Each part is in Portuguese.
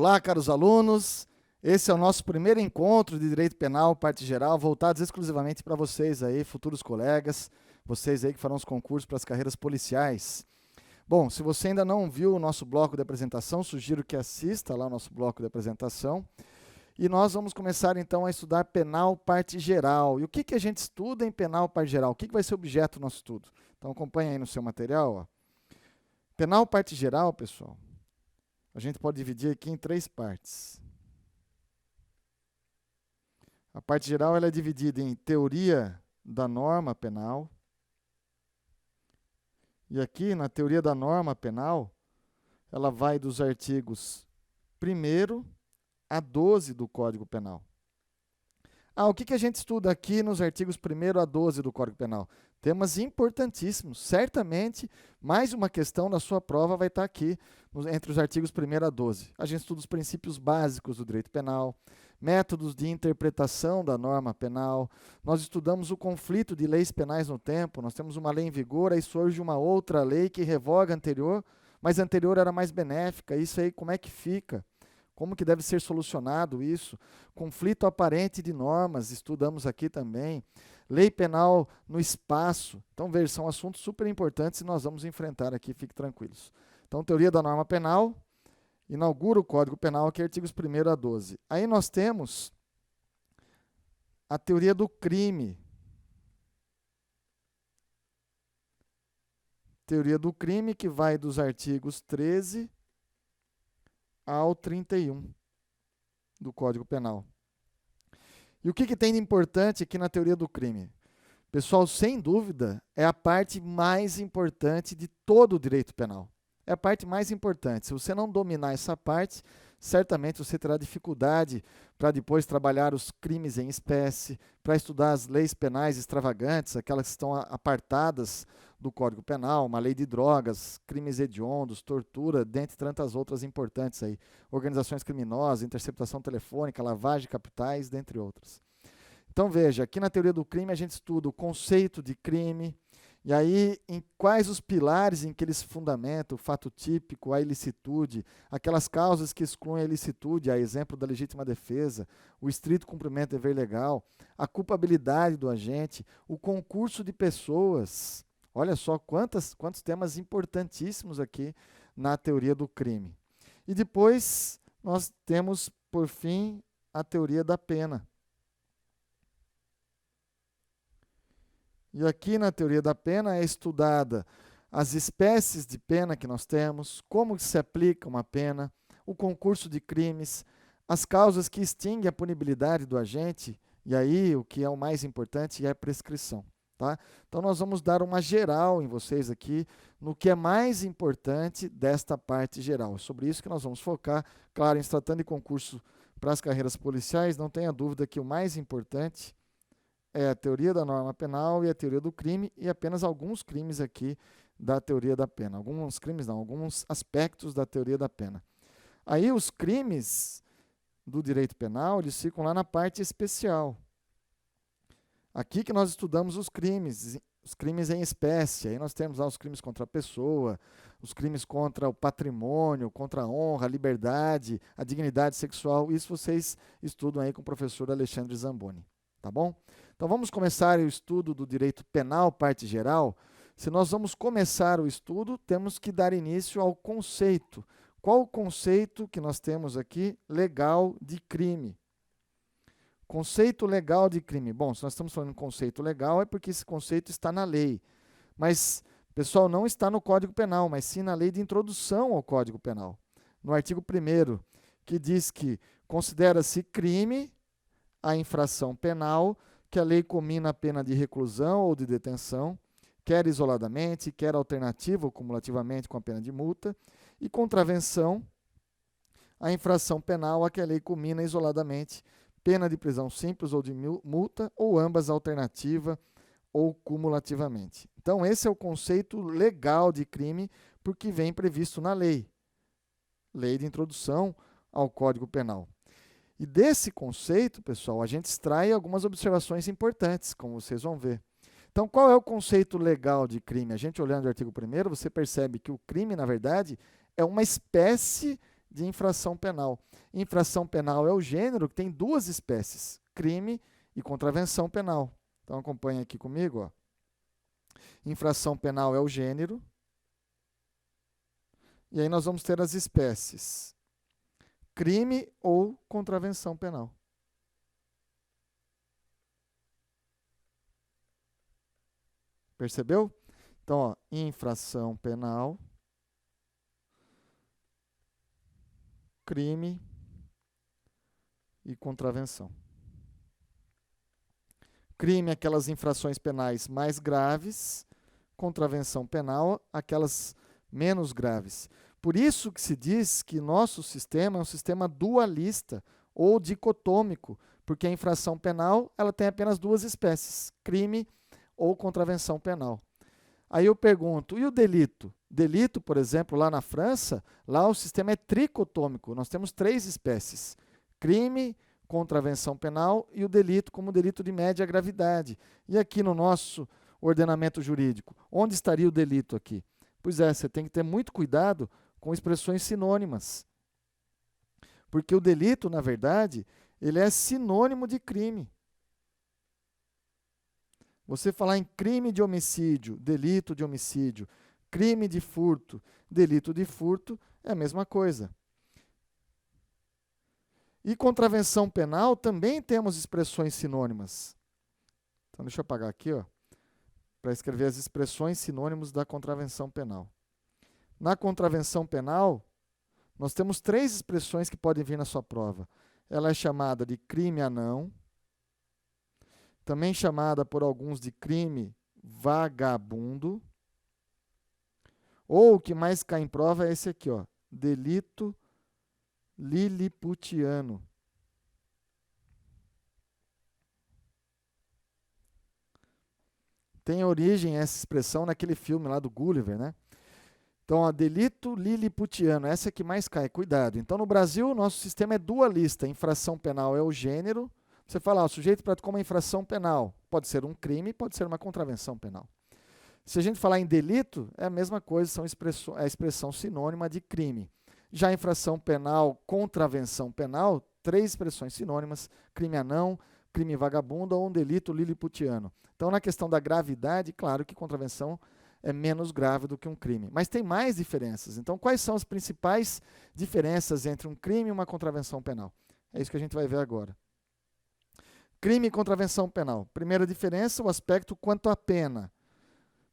Olá, caros alunos. Esse é o nosso primeiro encontro de Direito Penal, parte geral, voltados exclusivamente para vocês aí, futuros colegas, vocês aí que farão os concursos para as carreiras policiais. Bom, se você ainda não viu o nosso bloco de apresentação, sugiro que assista lá o nosso bloco de apresentação. E nós vamos começar então a estudar penal, parte geral. E o que a gente estuda em penal, parte geral? O que vai ser objeto do nosso estudo? Então acompanha aí no seu material. Ó. Penal, parte geral, pessoal, a gente pode dividir aqui em três partes. A parte geral ela é dividida em teoria da norma penal. E aqui, na teoria da norma penal, ela vai dos artigos 1º a 12 do Código Penal. O que a gente estuda aqui nos artigos 1º a 12 do Código Penal? Temas importantíssimos. Certamente, mais uma questão da sua prova vai estar aqui, entre os artigos 1º a 12. A gente estuda os princípios básicos do direito penal, métodos de interpretação da norma penal. Nós estudamos o conflito de leis penais no tempo. Nós temos uma lei em vigor, aí surge uma outra lei que revoga a anterior, mas a anterior era mais benéfica. Isso aí, como é que fica? Como que deve ser solucionado isso? Conflito aparente de normas, estudamos aqui também. Lei penal no espaço. Então, veja, são assuntos super importantes e nós vamos enfrentar aqui, fiquem tranquilos. Então, teoria da norma penal, inaugura o Código Penal, aqui artigos 1º a 12. Aí nós temos a teoria do crime. Teoria do crime que vai dos artigos 13 ao 31 do Código Penal. E o que tem de importante aqui na teoria do crime? Pessoal, sem dúvida, é a parte mais importante de todo o direito penal. É a parte mais importante. Se você não dominar essa parte, certamente você terá dificuldade para depois trabalhar os crimes em espécie, para estudar as leis penais extravagantes, aquelas que estão apartadas do Código Penal, uma lei de drogas, crimes hediondos, tortura, dentre tantas outras importantes aí, organizações criminosas, interceptação telefônica, lavagem de capitais, dentre outras. Então veja, aqui na teoria do crime a gente estuda o conceito de crime, e aí em quais os pilares em que eles fundamentam, o fato típico, a ilicitude, aquelas causas que excluem a ilicitude, a exemplo da legítima defesa, o estrito cumprimento do dever legal, a culpabilidade do agente, o concurso de pessoas. Olha só quantos temas importantíssimos aqui na teoria do crime. E depois nós temos, por fim, a teoria da pena. E aqui na teoria da pena é estudada as espécies de pena que nós temos, como se aplica uma pena, o concurso de crimes, as causas que extinguem a punibilidade do agente, e aí o que é o mais importante é a prescrição. Tá? Então nós vamos dar uma geral em vocês aqui, no que é mais importante desta parte geral. É sobre isso que nós vamos focar, claro, em se tratando de concurso para as carreiras policiais, não tenha dúvida que o mais importante é a teoria da norma penal e a teoria do crime, e apenas alguns crimes aqui da teoria da pena. Alguns crimes não, alguns aspectos da teoria da pena. Aí os crimes do direito penal, eles ficam lá na parte especial. Aqui que nós estudamos os crimes em espécie. Aí nós temos lá os crimes contra a pessoa, os crimes contra o patrimônio, contra a honra, a liberdade, a dignidade sexual. Isso vocês estudam aí com o professor Alexandre Zamboni. Tá bom? Então vamos começar o estudo do direito penal, parte geral. Se nós vamos começar o estudo, temos que dar início ao conceito. Qual o conceito que nós temos aqui? Legal de crime. Conceito legal de crime. Bom, se nós estamos falando de conceito legal, é porque esse conceito está na lei. Mas, pessoal, não está no Código Penal, mas sim na lei de introdução ao Código Penal. No artigo 1º, que diz que considera-se crime a infração penal que a lei comina a pena de reclusão ou de detenção, quer isoladamente, quer alternativa ou cumulativamente com a pena de multa, e contravenção, a infração penal a que a lei comina isoladamente, pena de prisão simples ou de multa, ou ambas alternativa ou cumulativamente. Então, esse é o conceito legal de crime, porque vem previsto na lei. Lei de introdução ao Código Penal. E desse conceito, pessoal, a gente extrai algumas observações importantes, como vocês vão ver. Então, qual é o conceito legal de crime? A gente olhando o artigo 1º, você percebe que o crime, na verdade, é uma espécie de infração penal. Infração penal é o gênero que tem duas espécies, crime e contravenção penal. Então acompanha aqui comigo, ó. Infração penal é o gênero. E aí nós vamos ter as espécies, crime ou contravenção penal. Percebeu? Então, ó, infração penal, crime e contravenção. Crime, aquelas infrações penais mais graves, contravenção penal, aquelas menos graves. Por isso que se diz que nosso sistema é um sistema dualista ou dicotômico, porque a infração penal ela tem apenas duas espécies, crime ou contravenção penal. Aí eu pergunto, e o delito? Delito, por exemplo, lá na França, lá o sistema é tricotômico, nós temos três espécies, crime, contravenção penal e o delito como delito de média gravidade. E aqui no nosso ordenamento jurídico, onde estaria o delito aqui? Pois é, você tem que ter muito cuidado com expressões sinônimas. Porque o delito, na verdade, ele é sinônimo de crime. Você falar em crime de homicídio, delito de homicídio, crime de furto, delito de furto, é a mesma coisa. E contravenção penal também temos expressões sinônimas. Então deixa eu apagar aqui, ó, para escrever as expressões sinônimos da contravenção penal. Na contravenção penal, nós temos três expressões que podem vir na sua prova. Ela é chamada de crime anão, também chamada por alguns de crime vagabundo, ou o que mais cai em prova é esse aqui, ó, delito liliputiano. Tem origem essa expressão naquele filme lá do Gulliver, né? Então, ó, delito liliputiano, essa é que mais cai, cuidado. Então, no Brasil, o nosso sistema é dualista, infração penal é o gênero. Você fala, o sujeito praticou uma infração penal, pode ser um crime, pode ser uma contravenção penal. Se a gente falar em delito, é a mesma coisa, é a expressão sinônima de crime. Já a infração penal, contravenção penal, três expressões sinônimas, crime anão, crime vagabundo ou um delito liliputiano. Então, na questão da gravidade, claro que contravenção é menos grave do que um crime. Mas tem mais diferenças. Então, quais são as principais diferenças entre um crime e uma contravenção penal? É isso que a gente vai ver agora. Crime e contravenção penal. Primeira diferença, o aspecto quanto à pena.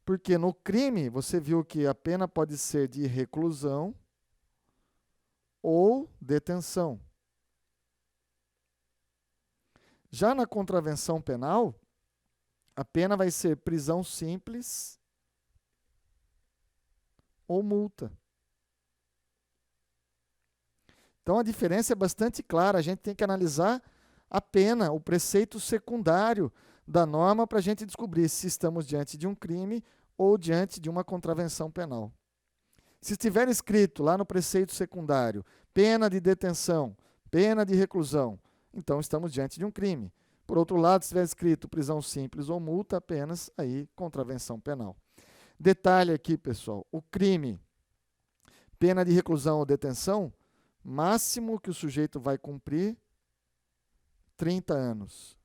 Porque no crime, você viu que a pena pode ser de reclusão ou detenção. Já na contravenção penal, a pena vai ser prisão simples ou multa. Então a diferença é bastante clara, a gente tem que analisar a pena, o preceito secundário da norma para a gente descobrir se estamos diante de um crime ou diante de uma contravenção penal. Se estiver escrito lá no preceito secundário, pena de detenção, pena de reclusão, então estamos diante de um crime. Por outro lado, se estiver escrito prisão simples ou multa, apenas aí contravenção penal. Detalhe aqui, pessoal, o crime, pena de reclusão ou detenção, máximo que o sujeito vai cumprir, 30 anos.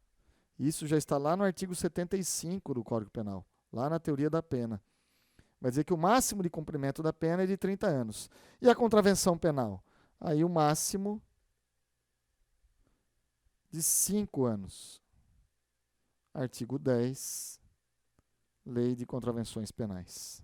Isso já está lá no artigo 75 do Código Penal, lá na teoria da pena. Vai dizer que o máximo de cumprimento da pena é de 30 anos. E a contravenção penal? Aí o máximo de 5 anos. Artigo 10, Lei de Contravenções Penais.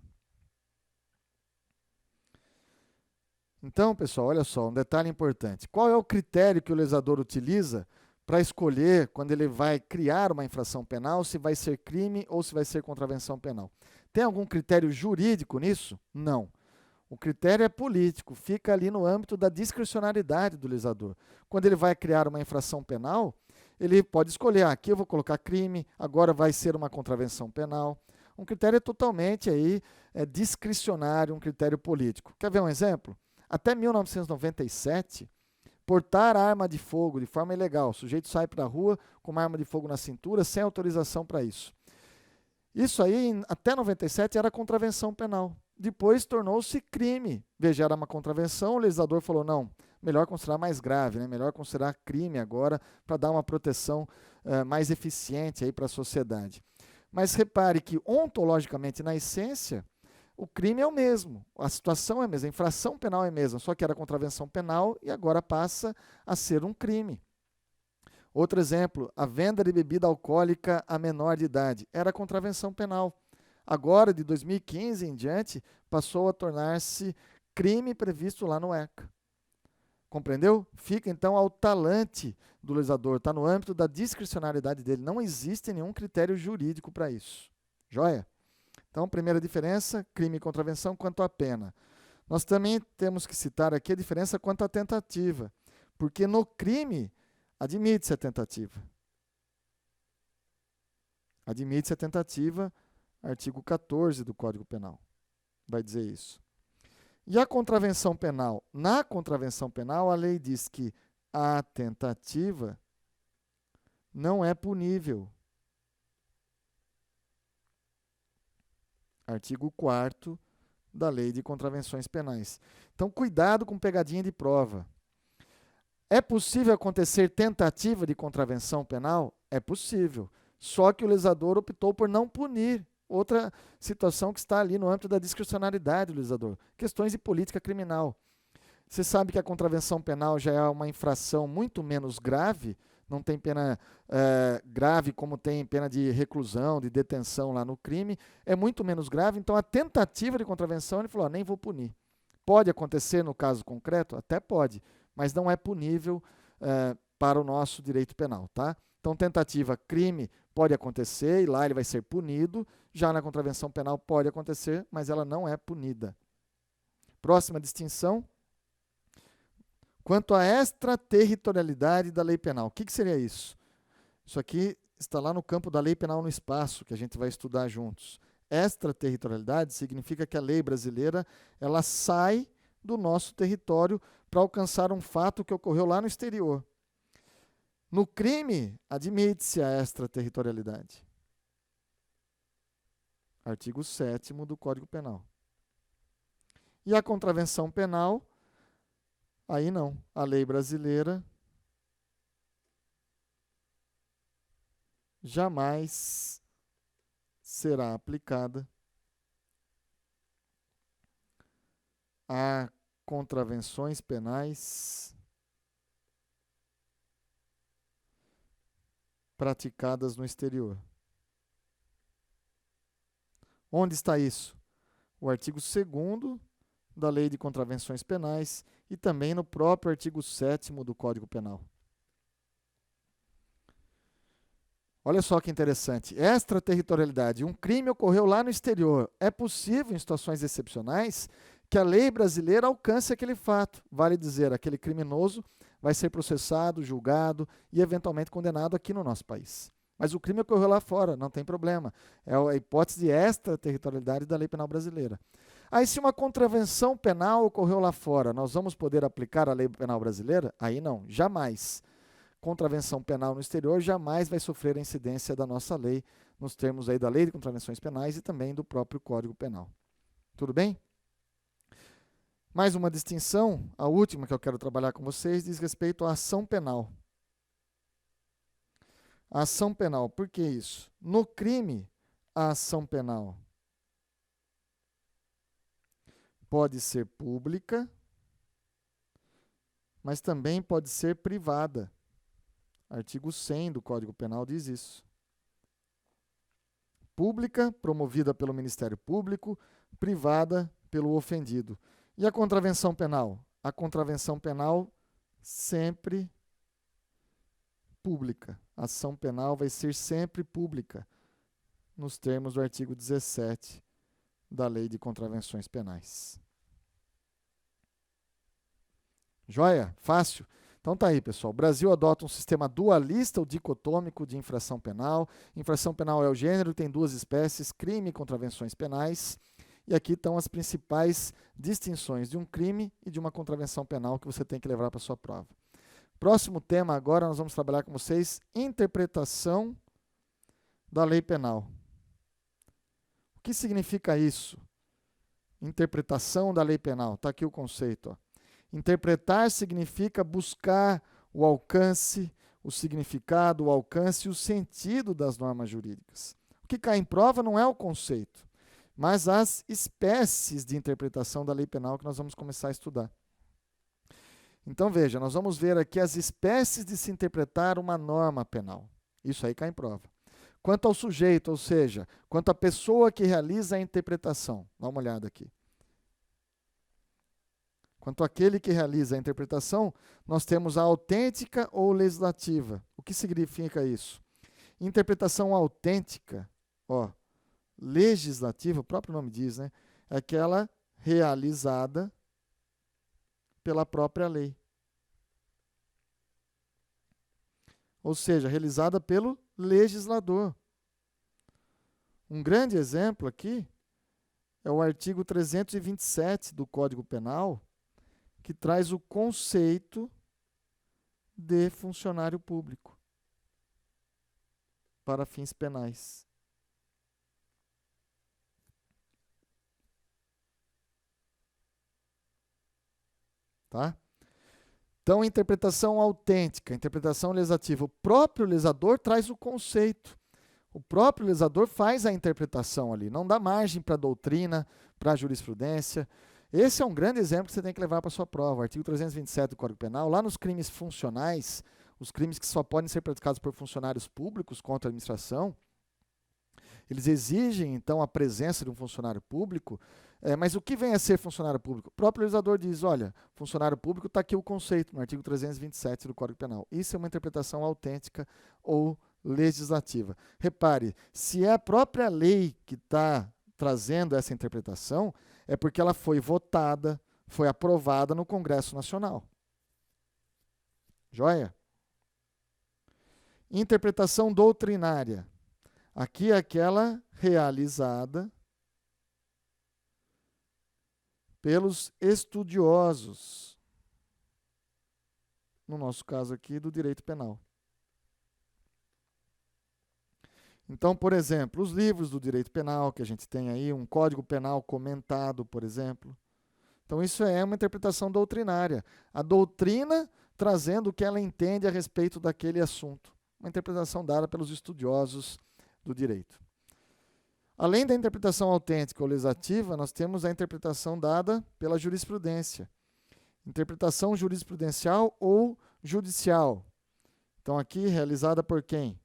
Então, pessoal, olha só, um detalhe importante. Qual é o critério que o legislador utiliza para escolher, quando ele vai criar uma infração penal, se vai ser crime ou se vai ser contravenção penal? Tem algum critério jurídico nisso? Não. O critério é político, fica ali no âmbito da discricionariedade do legislador. Quando ele vai criar uma infração penal, ele pode escolher, aqui eu vou colocar crime, agora vai ser uma contravenção penal. Um critério totalmente aí, discricionário, um critério político. Quer ver um exemplo? Até 1997, portar arma de fogo de forma ilegal. O sujeito sai para a rua com uma arma de fogo na cintura, sem autorização para isso. Isso aí, até 97, era contravenção penal. depois tornou-se crime. Veja, era uma contravenção, o legislador falou, não, melhor considerar mais grave, né? Melhor considerar crime agora para dar uma proteção mais eficiente para a sociedade. Mas repare que, ontologicamente, na essência, o crime é o mesmo, a situação é a mesma, a infração penal é a mesma, só que era contravenção penal e agora passa a ser um crime. Outro exemplo, a venda de bebida alcoólica a menor de idade era contravenção penal. Agora, de 2015 em diante, passou a tornar-se crime previsto lá no ECA. Compreendeu? Fica então ao talante do legislador, está no âmbito da discricionariedade dele. Não existe nenhum critério jurídico para isso. Joia? Então, primeira diferença, crime e contravenção quanto à pena. Nós também temos que citar aqui a diferença quanto à tentativa, porque no crime admite-se a tentativa. Admite-se a tentativa, artigo 14 do Código Penal. Vai dizer isso. E a contravenção penal? Na contravenção penal, a lei diz que a tentativa não é punível. Artigo 4º da Lei de Contravenções Penais. Então, cuidado com pegadinha de prova. É possível acontecer tentativa de contravenção penal? É possível. Só que o legislador optou por não punir. Outra situação que está ali no âmbito da discricionariedade do legislador. Questões de política criminal. Você sabe que a contravenção penal já é uma infração muito menos grave, não tem pena grave como tem pena de reclusão, de detenção lá no crime, é muito menos grave, então a tentativa de contravenção, ele falou, nem vou punir. Pode acontecer no caso concreto? Até pode, mas não é punível para o nosso direito penal, tá? Então, tentativa, crime, pode acontecer e lá ele vai ser punido, já na contravenção penal pode acontecer, mas ela não é punida. Próxima distinção. Quanto à extraterritorialidade da lei penal, o que seria isso? Isso aqui está lá no campo da lei penal no espaço, que a gente vai estudar juntos. Extraterritorialidade significa que a lei brasileira ela sai do nosso território para alcançar um fato que ocorreu lá no exterior. No crime, admite-se a extraterritorialidade. Artigo 7º do Código Penal. E a contravenção penal, aí não. A lei brasileira jamais será aplicada a contravenções penais praticadas no exterior. Onde está isso? O artigo 2º da Lei de Contravenções Penais e também no próprio artigo 7º do Código Penal. Olha só que interessante. Extraterritorialidade. Um crime ocorreu lá no exterior. É possível, em situações excepcionais, que a lei brasileira alcance aquele fato. Vale dizer, aquele criminoso vai ser processado, julgado e eventualmente condenado aqui no nosso país. Mas o crime ocorreu lá fora, não tem problema. É a hipótese de extraterritorialidade da lei penal brasileira. Aí, se uma contravenção penal ocorreu lá fora, nós vamos poder aplicar a lei penal brasileira? Aí não, jamais. Contravenção penal no exterior jamais vai sofrer a incidência da nossa lei, nos termos aí da Lei de Contravenções Penais e também do próprio Código Penal. Tudo bem? Mais uma distinção, a última que eu quero trabalhar com vocês, diz respeito à ação penal. A ação penal, por que isso? No crime, a ação penal pode ser pública, mas também pode ser privada. Artigo 100 do Código Penal diz isso. Pública, promovida pelo Ministério Público, privada pelo ofendido. E a contravenção penal? A contravenção penal sempre pública. A ação penal vai ser sempre pública, nos termos do artigo 17 da Lei de Contravenções Penais. Joia? Fácil? Então tá aí, pessoal. O Brasil adota um sistema dualista ou dicotômico de infração penal. Infração penal é o gênero, tem duas espécies, crime e contravenções penais. E aqui estão as principais distinções de um crime e de uma contravenção penal que você tem que levar para a sua prova. Próximo tema agora, nós vamos trabalhar com vocês interpretação da lei penal. O que significa isso? Interpretação da lei penal. Está aqui o conceito. Ó. Interpretar significa buscar o alcance, o significado, o alcance e o sentido das normas jurídicas. O que cai em prova não é o conceito, mas as espécies de interpretação da lei penal que nós vamos começar a estudar. Então, veja, nós vamos ver aqui as espécies de se interpretar uma norma penal. Isso aí cai em prova. Quanto ao sujeito, ou seja, quanto à pessoa que realiza a interpretação. Dá uma olhada aqui. Quanto àquele que realiza a interpretação, nós temos a autêntica ou legislativa. O que significa isso? Interpretação autêntica, legislativa, o próprio nome diz, né? É aquela realizada pela própria lei. Ou seja, realizada pelo legislador. Um grande exemplo aqui é o artigo 327 do Código Penal, que traz o conceito de funcionário público para fins penais. Tá? Então, interpretação autêntica, interpretação legislativa. O próprio legislador traz o conceito. O próprio legislador faz a interpretação ali. Não dá margem para a doutrina, para a jurisprudência. Esse é um grande exemplo que você tem que levar para a sua prova. O artigo 327 do Código Penal, lá nos crimes funcionais, os crimes que só podem ser praticados por funcionários públicos contra a administração, eles exigem, então, a presença de um funcionário público. Mas o que vem a ser funcionário público? O próprio legislador diz, olha, funcionário público está aqui o conceito, no artigo 327 do Código Penal. Isso é uma interpretação autêntica ou legislativa. Repare, se é a própria lei que está trazendo essa interpretação, é porque ela foi votada, foi aprovada no Congresso Nacional. Joia? Interpretação doutrinária. Aqui é aquela realizada pelos estudiosos, no nosso caso aqui, do direito penal. Então, por exemplo, os livros do direito penal que a gente tem aí, um código penal comentado, por exemplo. Então, isso é uma interpretação doutrinária. A doutrina trazendo o que ela entende a respeito daquele assunto. Uma interpretação dada pelos estudiosos do direito. Além da interpretação autêntica ou legislativa, nós temos a interpretação dada pela jurisprudência. Interpretação jurisprudencial ou judicial. Então, aqui, realizada por quem?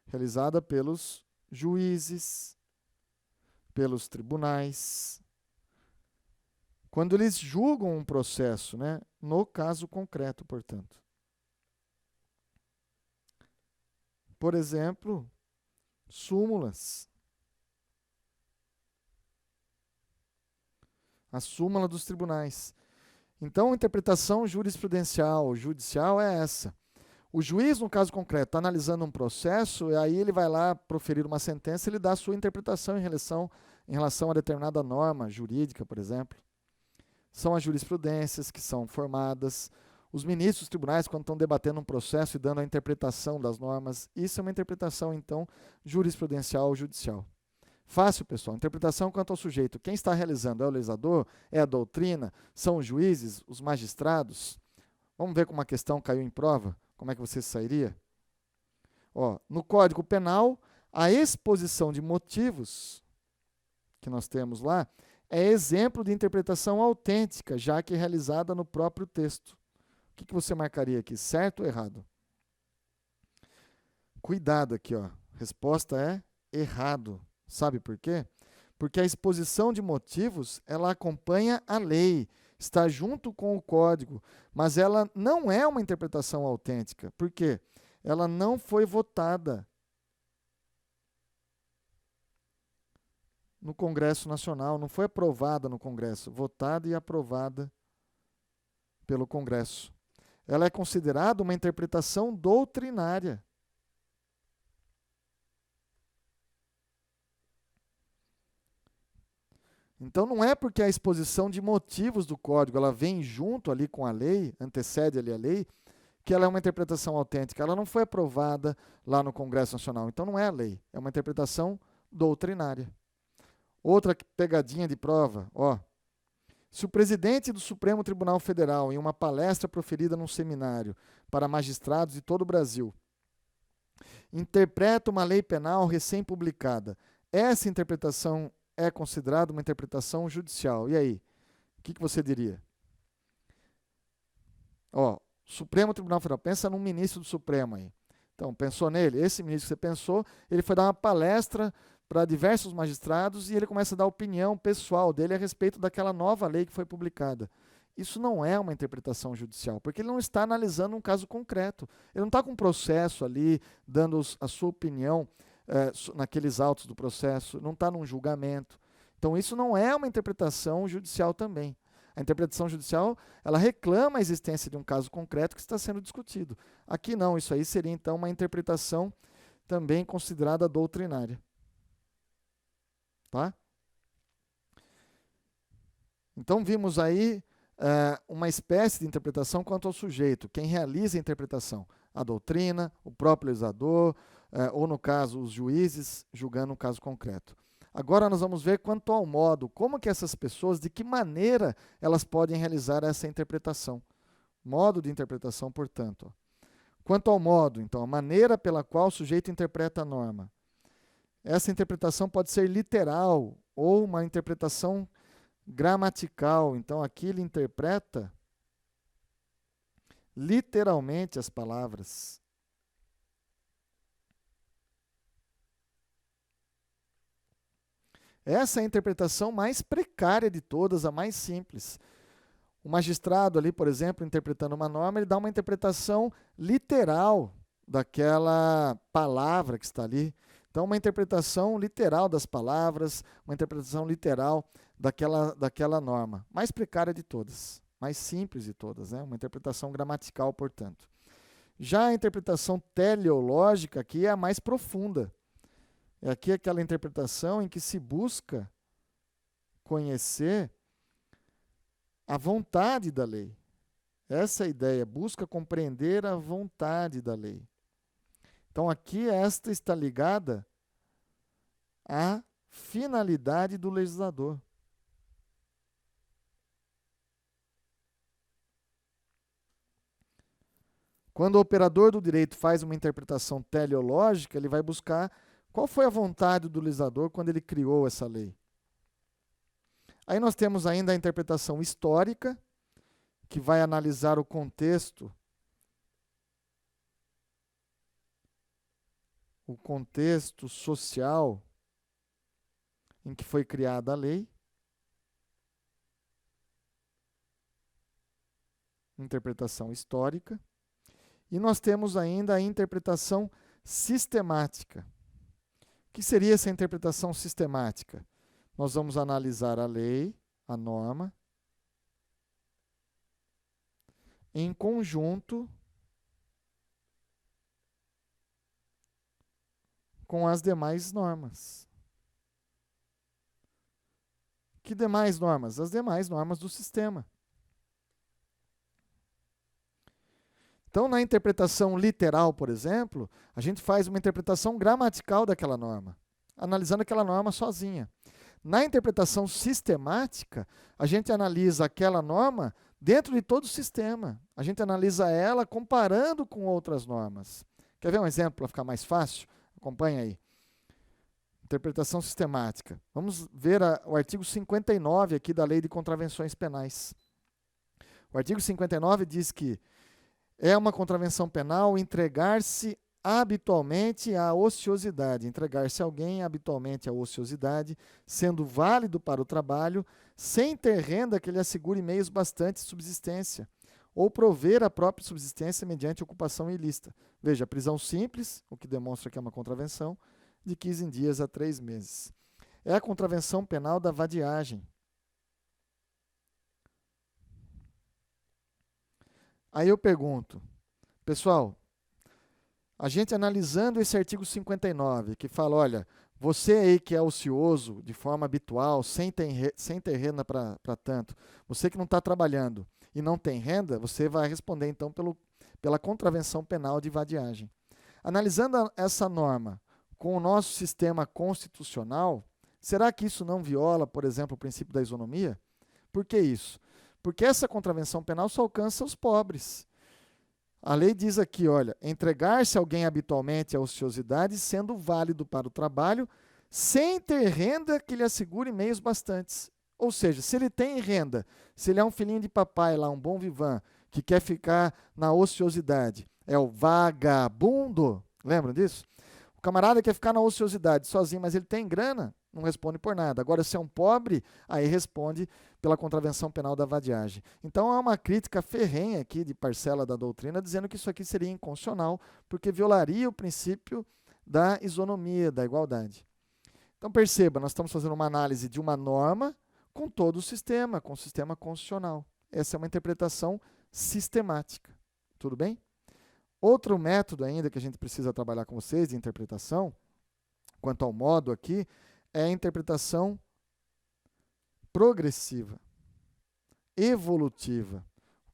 Realizada pelos juízes, pelos tribunais, quando eles julgam um processo, né? No caso concreto, portanto. Por exemplo, súmulas. A súmula dos tribunais. Então, a interpretação jurisprudencial, judicial é essa. O juiz, no caso concreto, está analisando um processo, e aí ele vai lá proferir uma sentença, ele dá a sua interpretação em relação a determinada norma jurídica, por exemplo. São as jurisprudências que são formadas. Os ministros dos tribunais, quando estão debatendo um processo e dando a interpretação das normas, isso é uma interpretação, então, jurisprudencial ou judicial. Fácil, pessoal. Interpretação quanto ao sujeito. Quem está realizando é o legislador? É a doutrina? São os juízes? Os magistrados? Vamos ver como uma questão caiu em prova? Como é que você sairia? No Código Penal, a exposição de motivos que nós temos lá é exemplo de interpretação autêntica, já que é realizada no próprio texto. O que você marcaria aqui? Certo ou errado? Cuidado aqui, Resposta é errado. Sabe por quê? Porque a exposição de motivos, ela acompanha a lei, está junto com o código, mas ela não é uma interpretação autêntica. Por quê? Ela não foi votada no Congresso Nacional, não foi aprovada no Congresso, votada e aprovada pelo Congresso. Ela é considerada uma interpretação doutrinária. Então, não é porque a exposição de motivos do código ela vem junto ali com a lei, antecede ali a lei, que ela é uma interpretação autêntica. Ela não foi aprovada lá no Congresso Nacional. Então, não é a lei, é uma interpretação doutrinária. Outra pegadinha de prova, ó. Se o presidente do Supremo Tribunal Federal, em uma palestra proferida num seminário para magistrados de todo o Brasil, interpreta uma lei penal recém-publicada, essa interpretação é considerada uma interpretação judicial. E aí? O que você diria? Ó, Supremo Tribunal Federal, pensa num ministro do Supremo aí. Então, pensou nele? Esse ministro que você pensou, ele foi dar uma palestra para diversos magistrados e ele começa a dar a opinião pessoal dele a respeito daquela nova lei que foi publicada. Isso não é uma interpretação judicial, porque ele não está analisando um caso concreto. Ele não está com um processo ali, dando a sua opinião naqueles autos do processo, não está num julgamento. Então, isso não é uma interpretação judicial também. A interpretação judicial, ela reclama a existência de um caso concreto que está sendo discutido. Aqui não, isso aí seria então uma interpretação também considerada doutrinária. Tá? Então vimos aí uma espécie de interpretação quanto ao sujeito, quem realiza a interpretação, a doutrina, o próprio legislador, ou no caso os juízes julgando um caso concreto. Agora nós vamos ver quanto ao modo, como que essas pessoas, de que maneira elas podem realizar essa interpretação. Modo de interpretação, portanto. Quanto ao modo, então, a maneira pela qual o sujeito interpreta a norma. Essa interpretação pode ser literal ou uma interpretação gramatical. Então, aqui ele interpreta literalmente as palavras. Essa é a interpretação mais precária de todas, a mais simples. O magistrado ali, por exemplo, interpretando uma norma, ele dá uma interpretação literal daquela palavra que está ali. Então, uma interpretação literal das palavras, uma interpretação literal daquela norma. Mais precária de todas, mais simples de todas, né? Uma interpretação gramatical, portanto. Já a interpretação teleológica aqui é a mais profunda. Aqui é aquela interpretação em que se busca conhecer a vontade da lei. Essa é a ideia, busca compreender a vontade da lei. Então aqui esta está ligada à finalidade do legislador. Quando o operador do direito faz uma interpretação teleológica, ele vai buscar qual foi a vontade do legislador quando ele criou essa lei. Aí nós temos ainda a interpretação histórica, que vai analisar o contexto social em que foi criada a lei. Interpretação histórica. E nós temos ainda a interpretação sistemática. O que seria essa interpretação sistemática? Nós vamos analisar a lei, a norma, em conjunto com as demais normas. Que demais normas? As demais normas do sistema. Então, na interpretação literal, por exemplo, a gente faz uma interpretação gramatical daquela norma, analisando aquela norma sozinha. Na interpretação sistemática, a gente analisa aquela norma dentro de todo o sistema. A gente analisa ela comparando com outras normas. Quer ver um exemplo para ficar mais fácil? Acompanha aí. Interpretação sistemática. Vamos ver o artigo 59 aqui da Lei de Contravenções Penais. O artigo 59 diz que é uma contravenção penal entregar-se habitualmente à ociosidade, entregar-se a alguém habitualmente à ociosidade, sendo válido para o trabalho, sem ter renda que lhe assegure meios bastantes de subsistência, ou prover a própria subsistência mediante ocupação ilícita. Veja, prisão simples, o que demonstra que é uma contravenção, de 15 dias a 3 meses. É a contravenção penal da vadiagem. Aí eu pergunto, pessoal, a gente analisando esse artigo 59, que fala, olha, você aí que é ocioso de forma habitual, sem ter renda para tanto, você que não está trabalhando e não tem renda, você vai responder então pela contravenção penal de vadiagem. Analisando essa norma com o nosso sistema constitucional, Será que isso não viola, por exemplo, o princípio da isonomia? Por que isso? Porque essa contravenção penal só alcança os pobres. A lei diz aqui, olha, entregar-se alguém habitualmente à ociosidade, sendo válido para o trabalho, sem ter renda que lhe assegure meios bastantes. Ou seja, se ele tem renda, se ele é um filhinho de papai lá, um bom vivan, que quer ficar na ociosidade, é o vagabundo, lembram disso? O camarada quer ficar na ociosidade sozinho, mas ele tem grana, não responde por nada. Agora, se é um pobre, aí responde pela contravenção penal da vadiagem. Então, há uma crítica ferrenha aqui de parcela da doutrina, dizendo que isso aqui seria inconstitucional, porque violaria o princípio da isonomia, da igualdade. Então, perceba, nós estamos fazendo uma análise de uma norma com todo o sistema, com o sistema constitucional. Essa é uma interpretação sistemática. Tudo bem? Outro método ainda que a gente precisa trabalhar com vocês de interpretação, quanto ao modo aqui, é a interpretação progressiva, evolutiva.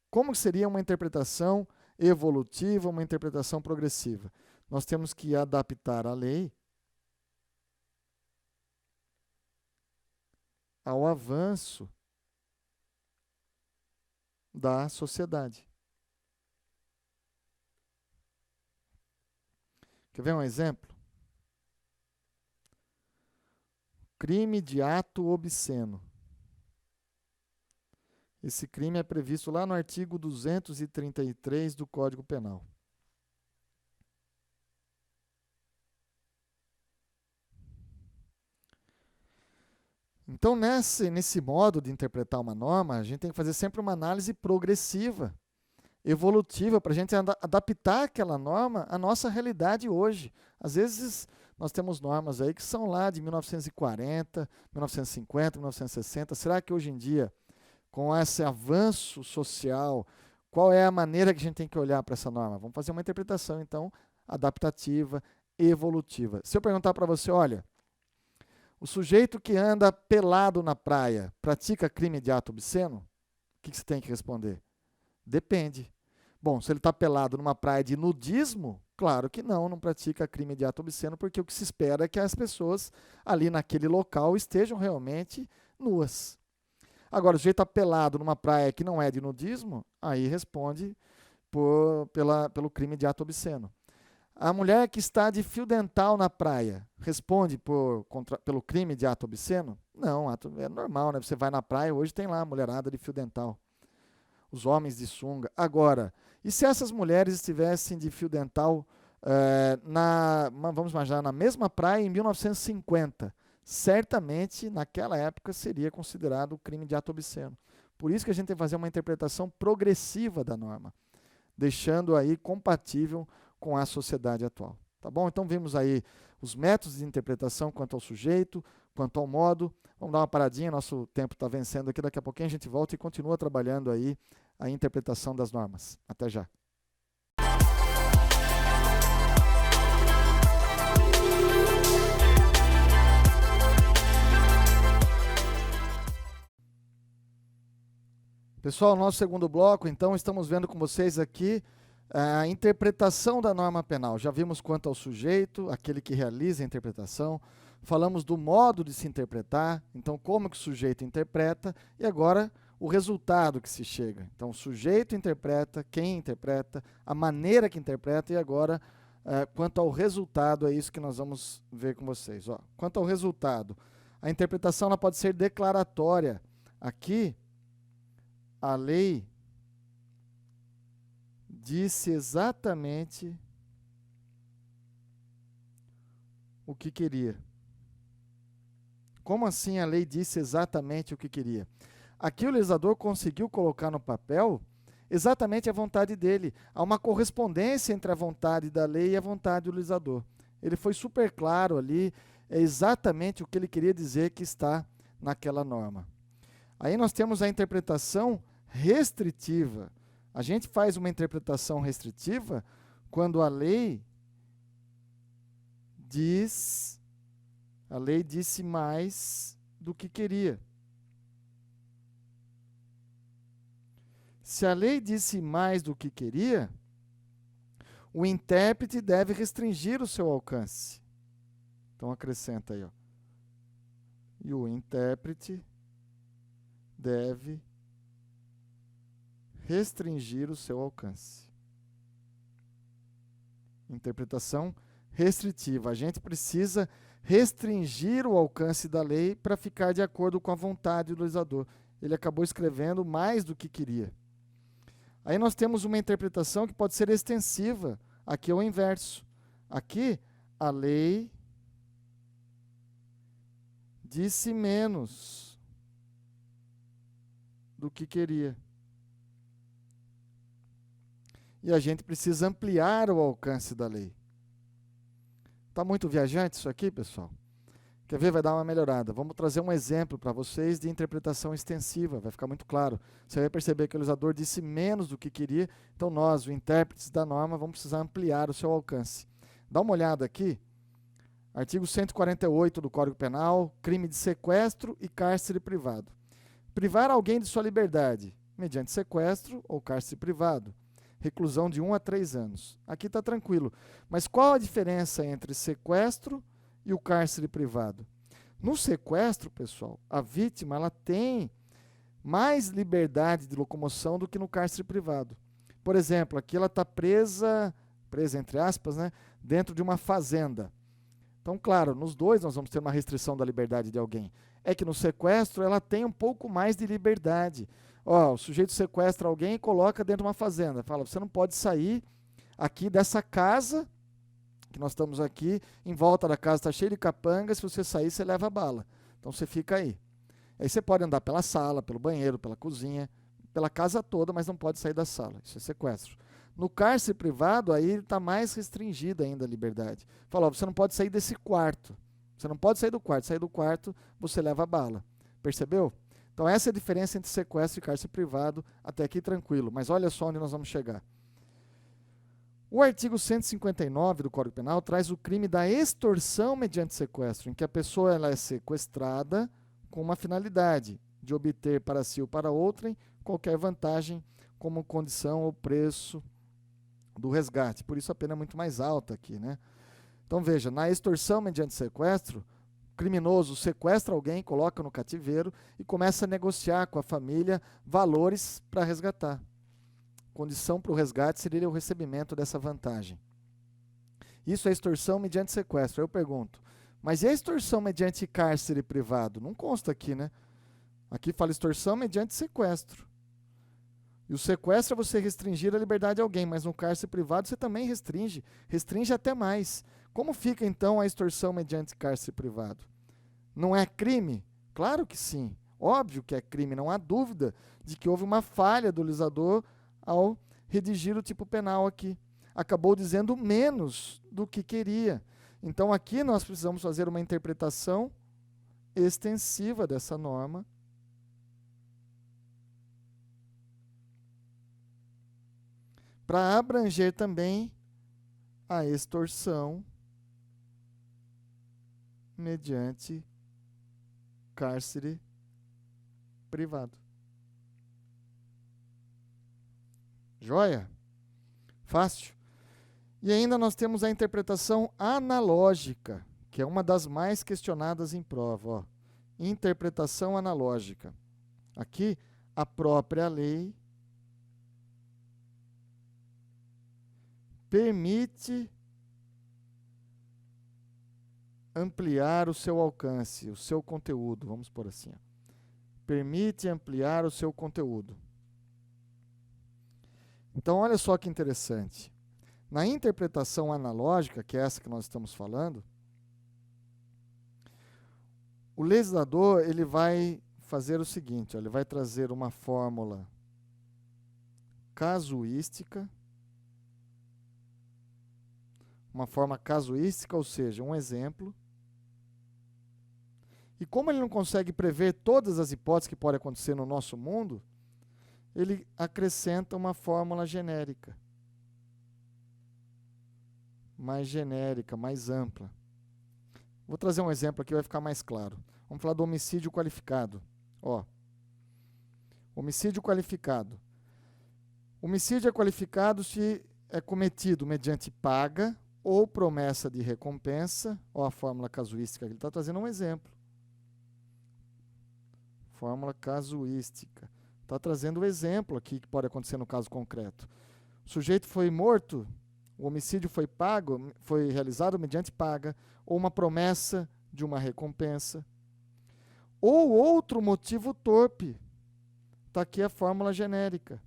Como seria uma interpretação evolutiva, uma interpretação progressiva? Nós temos que adaptar a lei ao avanço da sociedade. Quer ver um exemplo? Crime de ato obsceno. Esse crime é previsto lá no artigo 233 do Código Penal. Então, nesse modo de interpretar uma norma, a gente tem que fazer sempre uma análise progressiva, evolutiva, para a gente adaptar aquela norma à nossa realidade hoje. Às vezes, nós temos normas aí que são lá de 1940, 1950, 1960. Será que hoje em dia, com esse avanço social, qual é a maneira que a gente tem que olhar para essa norma? Vamos fazer uma interpretação, então, adaptativa, evolutiva. Se eu perguntar para você, olha, o sujeito que anda pelado na praia pratica crime de ato obsceno? O que você tem que responder? Depende. Bom, se ele está pelado numa praia de nudismo, claro que não pratica crime de ato obsceno, porque o que se espera é que as pessoas ali naquele local estejam realmente nuas. Agora, o sujeito está pelado numa praia que não é de nudismo, aí responde pelo crime de ato obsceno. A mulher que está de fio dental na praia responde pelo crime de ato obsceno? Não, é normal, né? Você vai na praia, hoje tem lá a mulherada de fio dental. Os homens de sunga. Agora, e se essas mulheres estivessem de fio dental, vamos imaginar, na mesma praia em 1950? Certamente, naquela época, seria considerado crime de ato obsceno. Por isso que a gente tem que fazer uma interpretação progressiva da norma, deixando aí compatível com a sociedade atual. Tá bom? Então vimos aí os métodos de interpretação quanto ao sujeito, quanto ao modo. Vamos dar uma paradinha, nosso tempo está vencendo aqui, daqui a pouquinho a gente volta e continua trabalhando aí a interpretação das normas. Até já. Pessoal, nosso segundo bloco, então, estamos vendo com vocês aqui a interpretação da norma penal. Já vimos quanto ao sujeito, aquele que realiza a interpretação. Falamos do modo de se interpretar, então como que o sujeito interpreta, e agora o resultado que se chega. Então o sujeito interpreta, quem interpreta, a maneira que interpreta, e agora quanto ao resultado, é isso que nós vamos ver com vocês. Ó. Quanto ao resultado, a interpretação ela pode ser declaratória. Aqui, a lei disse exatamente o que queria. Como assim a lei disse exatamente o que queria? Aqui o legislador conseguiu colocar no papel exatamente a vontade dele. Há uma correspondência entre a vontade da lei e a vontade do legislador. Ele foi super claro ali, é exatamente o que ele queria dizer que está naquela norma. Aí nós temos a interpretação restritiva. A gente faz uma interpretação restritiva quando a lei disse mais do que queria. Se a lei disse mais do que queria, o intérprete deve restringir o seu alcance. Então acrescenta aí, ó. e o intérprete deve restringir o seu alcance. Interpretação restritiva. A gente precisa restringir o alcance da lei para ficar de acordo com a vontade do legislador. Ele acabou escrevendo mais do que queria. Aí nós temos uma interpretação que pode ser extensiva. Aqui é o inverso. Aqui, a lei disse menos do que queria. E a gente precisa ampliar o alcance da lei. Está muito viajante isso aqui, pessoal? Quer ver? Vai dar uma melhorada. Vamos trazer um exemplo para vocês de interpretação extensiva, vai ficar muito claro. Você vai perceber que o legislador disse menos do que queria, então nós, os intérpretes da norma, vamos precisar ampliar o seu alcance. Dá uma olhada aqui. Artigo 148 do Código Penal, crime de sequestro e cárcere privado. Privar alguém de sua liberdade, mediante sequestro ou cárcere privado. Reclusão de 1 a 3 anos. Aqui está tranquilo. Mas qual a diferença entre sequestro e o cárcere privado? No sequestro, pessoal, a vítima ela tem mais liberdade de locomoção do que no cárcere privado. Por exemplo, aqui ela está presa entre aspas, né, dentro de uma fazenda. Então, claro, nos dois nós vamos ter uma restrição da liberdade de alguém. É que no sequestro ela tem um pouco mais de liberdade. Ó, o sujeito sequestra alguém e coloca dentro de uma fazenda. Fala, você não pode sair aqui dessa casa, que nós estamos aqui, em volta da casa está cheio de capanga, se você sair, você leva bala. Então você fica aí. Aí você pode andar pela sala, pelo banheiro, pela cozinha, pela casa toda, mas não pode sair da sala. Isso é sequestro. No cárcere privado, aí está mais restringida ainda a liberdade. Fala, ó, você não pode sair desse quarto. Você não pode sair do quarto. Sair do quarto, você leva bala. Percebeu? Então essa é a diferença entre sequestro e cárcere privado, até aqui tranquilo, mas olha só onde nós vamos chegar. O artigo 159 do Código Penal traz o crime da extorsão mediante sequestro, em que a pessoa ela é sequestrada com uma finalidade de obter para si ou para outrem qualquer vantagem como condição ou preço do resgate. Por isso a pena é muito mais alta aqui, né? Então veja, na extorsão mediante sequestro, criminoso sequestra alguém, coloca no cativeiro e começa a negociar com a família valores para resgatar. Condição para o resgate seria o recebimento dessa vantagem. Isso é extorsão mediante sequestro. Eu pergunto, mas e a extorsão mediante cárcere privado? Não consta aqui, né? Aqui fala extorsão mediante sequestro. E o sequestro é você restringir a liberdade de alguém, mas no cárcere privado você também restringe até mais. Como fica, então, a extorsão mediante cárcere privado? Não é crime? Claro que sim. Óbvio que é crime. Não há dúvida de que houve uma falha do legislador ao redigir o tipo penal aqui. Acabou dizendo menos do que queria. Então, aqui nós precisamos fazer uma interpretação extensiva dessa norma. Para abranger também a extorsão mediante cárcere privado. Joia? Fácil. E ainda nós temos a interpretação analógica, que é uma das mais questionadas em prova. Ó. Interpretação analógica. Aqui, a própria lei permite ampliar o seu alcance, o seu conteúdo, vamos por assim. Ó. Permite ampliar o seu conteúdo. Então, olha só que interessante. Na interpretação analógica, que é essa que nós estamos falando, o legislador ele vai fazer o seguinte, ó, ele vai trazer uma fórmula casuística, ou seja, um exemplo. E como ele não consegue prever todas as hipóteses que podem acontecer no nosso mundo, ele acrescenta uma fórmula genérica. Mais genérica, mais ampla. Vou trazer um exemplo aqui, vai ficar mais claro. Vamos falar do homicídio qualificado. Ó, homicídio qualificado. Homicídio é qualificado se é cometido mediante paga ou promessa de recompensa. Ó, a fórmula casuística, ele está trazendo um exemplo. Fórmula casuística. Está trazendo o exemplo aqui que pode acontecer no caso concreto. O sujeito foi morto, o homicídio foi realizado mediante paga, ou uma promessa de uma recompensa, ou outro motivo torpe. Está aqui a fórmula genérica.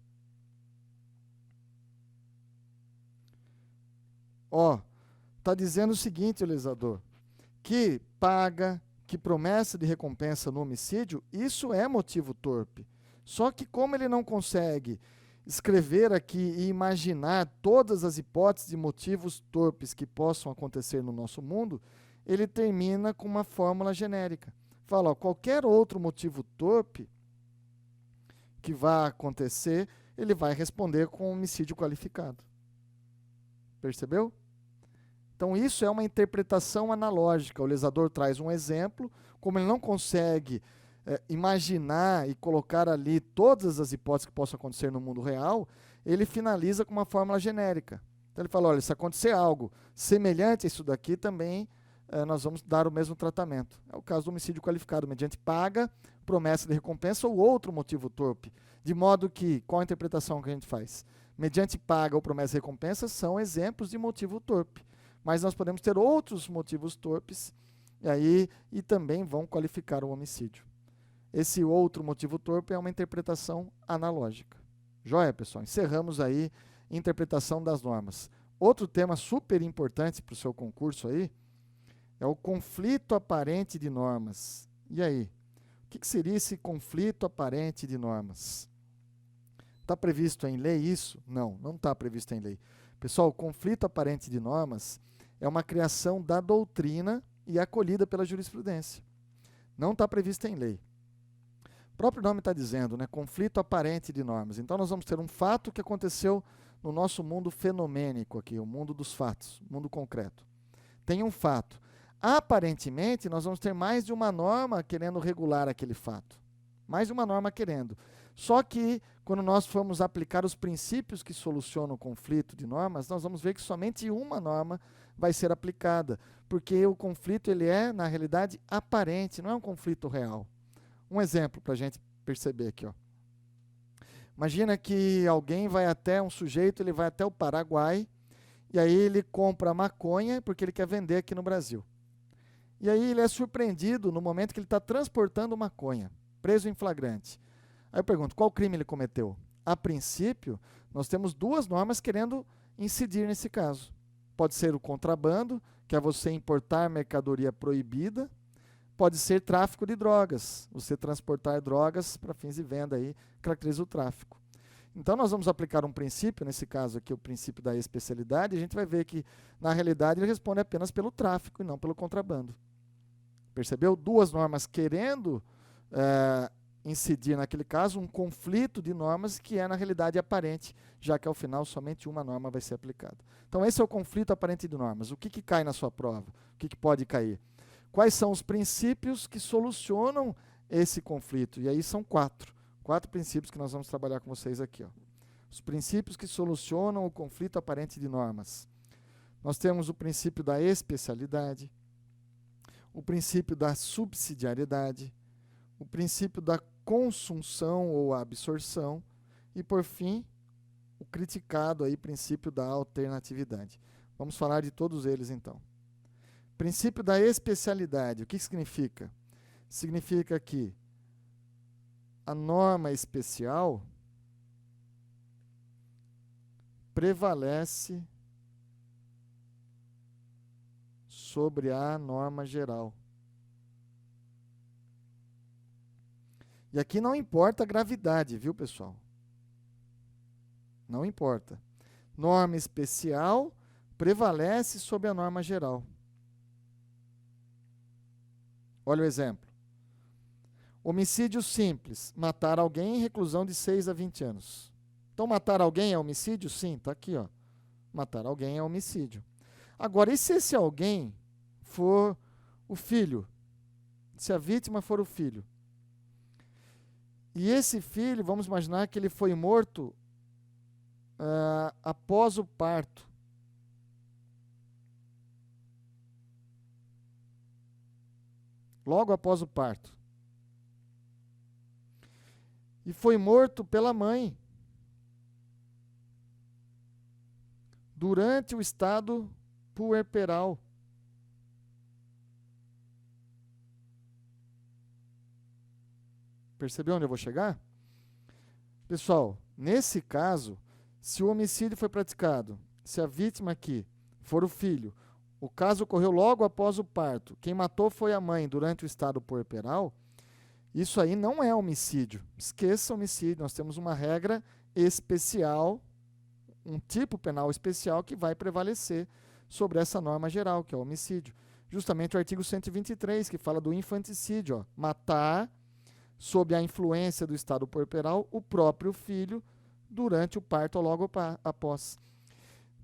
Está dizendo o seguinte, o legislador, que paga, que promessa de recompensa no homicídio, isso é motivo torpe. Só que como ele não consegue escrever aqui e imaginar todas as hipóteses de motivos torpes que possam acontecer no nosso mundo, ele termina com uma fórmula genérica. Fala, qualquer outro motivo torpe que vá acontecer, ele vai responder com homicídio qualificado. Percebeu? Então, isso é uma interpretação analógica. O legislador traz um exemplo, como ele não consegue imaginar e colocar ali todas as hipóteses que possam acontecer no mundo real, ele finaliza com uma fórmula genérica. Então, ele fala, olha, se acontecer algo semelhante a isso daqui, também nós vamos dar o mesmo tratamento. É o caso do homicídio qualificado, mediante paga, promessa de recompensa ou outro motivo torpe. De modo que, qual a interpretação que a gente faz? Mediante paga ou promessa de recompensa são exemplos de motivo torpe. Mas nós podemos ter outros motivos torpes e também vão qualificar o homicídio. Esse outro motivo torpe é uma interpretação analógica. Joia, pessoal? Encerramos aí a interpretação das normas. Outro tema super importante para o seu concurso aí é o conflito aparente de normas. E aí? O que seria esse conflito aparente de normas? Está previsto em lei isso? Não, não está previsto em lei. Pessoal, o conflito aparente de normas é uma criação da doutrina e acolhida pela jurisprudência. Não está previsto em lei. O próprio nome está dizendo, né? Conflito aparente de normas. Então, nós vamos ter um fato que aconteceu no nosso mundo fenomênico aqui, o mundo dos fatos, mundo concreto. Tem um fato. Aparentemente, nós vamos ter mais de uma norma querendo regular aquele fato. Mais de uma norma querendo. Só que, quando nós formos aplicar os princípios que solucionam o conflito de normas, nós vamos ver que somente uma norma vai ser aplicada, porque o conflito ele é, na realidade, aparente, não é um conflito real. Um exemplo para a gente perceber aqui. Imagina que um sujeito vai até o Paraguai, e aí ele compra maconha porque ele quer vender aqui no Brasil. E aí ele é surpreendido no momento que ele está transportando maconha, preso em flagrante. Aí eu pergunto, qual crime ele cometeu? A princípio, nós temos duas normas querendo incidir nesse caso. Pode ser o contrabando, que é você importar mercadoria proibida. Pode ser tráfico de drogas, você transportar drogas para fins de venda, aí caracteriza o tráfico. Então, nós vamos aplicar um princípio, nesse caso aqui, o princípio da especialidade, e a gente vai ver que, na realidade, ele responde apenas pelo tráfico e não pelo contrabando. Percebeu? Duas normas querendo incidir, naquele caso, um conflito de normas que é, na realidade, aparente, já que, ao final, somente uma norma vai ser aplicada. Então, esse é o conflito aparente de normas. O que cai na sua prova? O que pode cair? Quais são os princípios que solucionam esse conflito? E aí são quatro princípios que nós vamos trabalhar com vocês aqui. Os princípios que solucionam o conflito aparente de normas. Nós temos o princípio da especialidade, o princípio da subsidiariedade, o princípio da consunção ou absorção e, por fim, o criticado aí, princípio da alternatividade. Vamos falar de todos eles, então. Princípio da especialidade, o que significa? Significa que a norma especial prevalece sobre a norma geral. E aqui não importa a gravidade, viu, pessoal? Não importa. Norma especial prevalece sobre a norma geral. Olha o exemplo. Homicídio simples, matar alguém em reclusão de 6 a 20 anos. Então, matar alguém é homicídio? Sim, está aqui. Matar alguém é homicídio. Agora, e se esse alguém for o filho? Se a vítima for o filho? E esse filho, vamos imaginar que ele foi morto após o parto. Logo após o parto. e foi morto pela mãe durante o estado puerperal. Percebeu onde eu vou chegar? Pessoal, nesse caso, se o homicídio foi praticado, se a vítima aqui for o filho, o caso ocorreu logo após o parto, quem matou foi a mãe durante o estado puerperal, isso aí não é homicídio. Esqueça homicídio, nós temos uma regra especial, um tipo penal especial que vai prevalecer sobre essa norma geral, que é o homicídio. Justamente o artigo 123, que fala do infanticídio, ó, matar sob a influência do estado puerperal o próprio filho durante o parto ou logo após.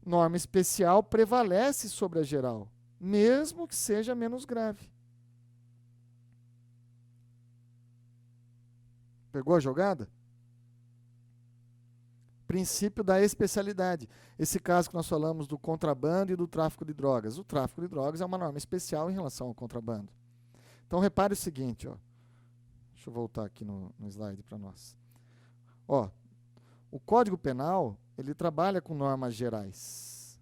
Norma especial prevalece sobre a geral, mesmo que seja menos grave. Pegou a jogada? Princípio da especialidade. Esse caso que nós falamos do contrabando e do tráfico de drogas. O tráfico de drogas é uma norma especial em relação ao contrabando. Então repare o seguinte, ó. Deixa eu voltar aqui no slide para nós. Ó, o Código Penal, ele trabalha com normas gerais.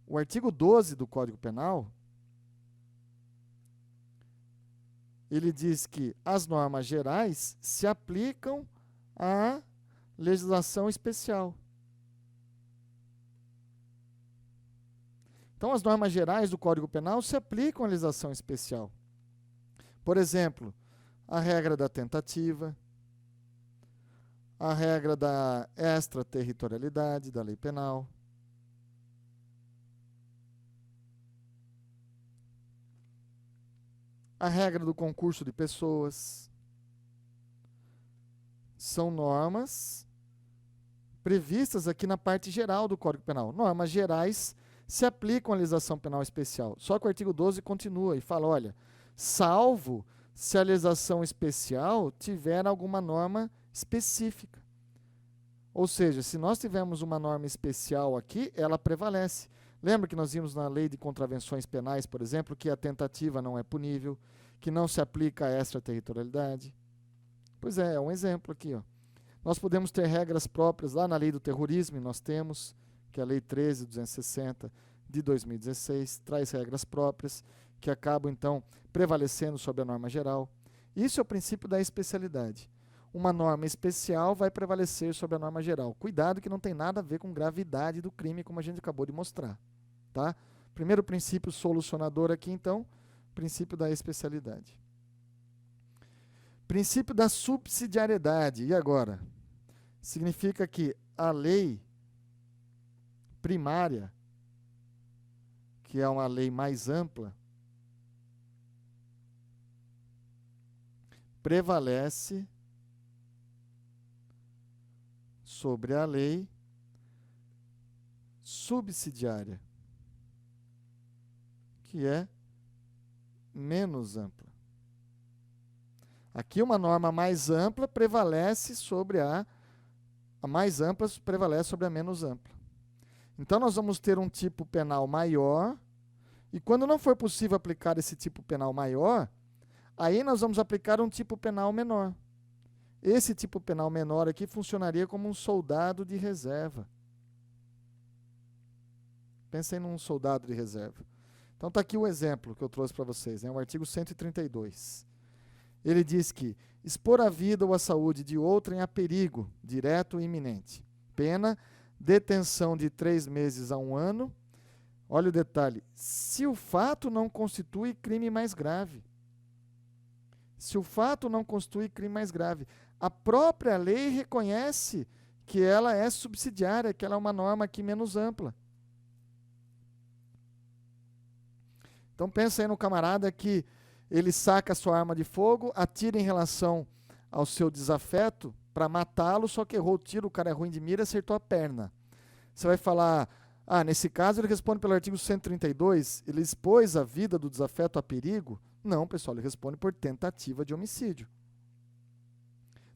O artigo 12 do Código Penal, ele diz que as normas gerais se aplicam à legislação especial. Então, as normas gerais do Código Penal se aplicam à legislação especial. Por exemplo, a regra da tentativa, a regra da extraterritorialidade da lei penal, a regra do concurso de pessoas. São normas previstas aqui na parte geral do Código Penal. Normas gerais se aplicam à legislação penal especial. Só que o artigo 12 continua e fala, olha, salvo se a legislação especial tiver alguma norma específica. Ou seja, se nós tivermos uma norma especial aqui, ela prevalece. Lembra que nós vimos na lei de contravenções penais, por exemplo, que a tentativa não é punível, que não se aplica a extraterritorialidade? Pois é um exemplo aqui, ó. Nós podemos ter regras próprias lá na lei do terrorismo, e nós temos, que é a lei 13.260 de 2016, traz regras próprias que acabam, então, prevalecendo sobre a norma geral. Isso é o princípio da especialidade. Uma norma especial vai prevalecer sobre a norma geral. Cuidado que não tem nada a ver com gravidade do crime, como a gente acabou de mostrar. Tá? Primeiro princípio solucionador aqui, então, princípio da especialidade. Princípio da subsidiariedade. E agora? Significa que a lei primária, que é uma lei mais ampla, prevalece sobre a lei subsidiária, que é menos ampla. Aqui uma norma mais ampla prevalece sobre a mais ampla prevalece sobre a menos ampla. Então nós vamos ter um tipo penal maior, e quando não for possível aplicar esse tipo penal maior, aí nós vamos aplicar um tipo penal menor. Esse tipo penal menor aqui funcionaria como um soldado de reserva. Pensem num soldado de reserva. Então está aqui o exemplo que eu trouxe para vocês, né? O artigo 132. Ele diz que expor a vida ou a saúde de outrem a perigo, direto e iminente. Pena, detenção de 3 meses a 1 ano. Olha o detalhe. Se o fato não constitui crime mais grave. Se o fato não constitui crime mais grave. A própria lei reconhece que ela é subsidiária, que ela é uma norma aqui menos ampla. Então pensa aí no camarada que ele saca a sua arma de fogo, atira em relação ao seu desafeto para matá-lo, só que errou o tiro, o cara é ruim de mira, acertou a perna. Você vai falar, nesse caso ele responde pelo artigo 132, ele expôs a vida do desafeto a perigo? Não, pessoal, ele responde por tentativa de homicídio.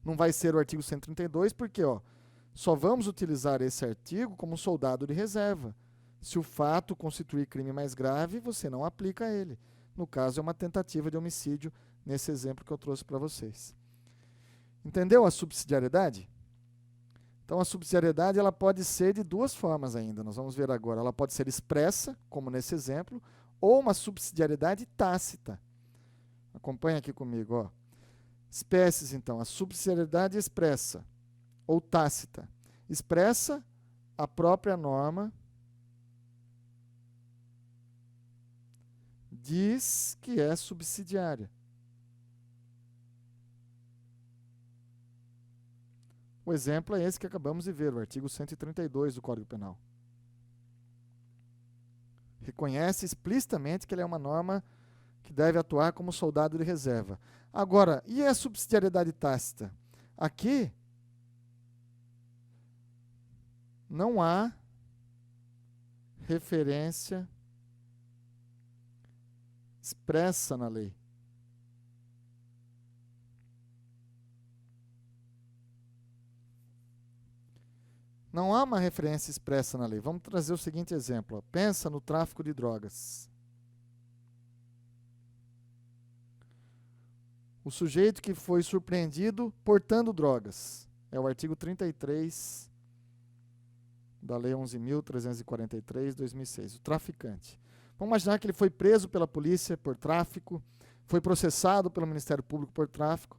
Não vai ser o artigo 132 porque, só vamos utilizar esse artigo como um soldado de reserva. Se o fato constituir crime mais grave, você não aplica ele. No caso, é uma tentativa de homicídio, nesse exemplo que eu trouxe para vocês. Entendeu a subsidiariedade? Então, a subsidiariedade ela pode ser de duas formas ainda, nós vamos ver agora. Ela pode ser expressa, como nesse exemplo, ou uma subsidiariedade tácita. Acompanha aqui comigo, ó. Espécies, então, a subsidiariedade expressa ou tácita. Expressa, a própria norma diz que é subsidiária. O exemplo é esse que acabamos de ver, o artigo 132 do Código Penal. Reconhece explicitamente que ele é uma norma que deve atuar como soldado de reserva. Agora, e a subsidiariedade tácita? Aqui não há referência expressa na lei. Não há uma referência expressa na lei. Vamos trazer o seguinte exemplo. Ó. Pensa no tráfico de drogas. O sujeito que foi surpreendido portando drogas. É o artigo 33 da Lei 11.343, 2006. O traficante. Vamos imaginar que ele foi preso pela polícia por tráfico, foi processado pelo Ministério Público por tráfico.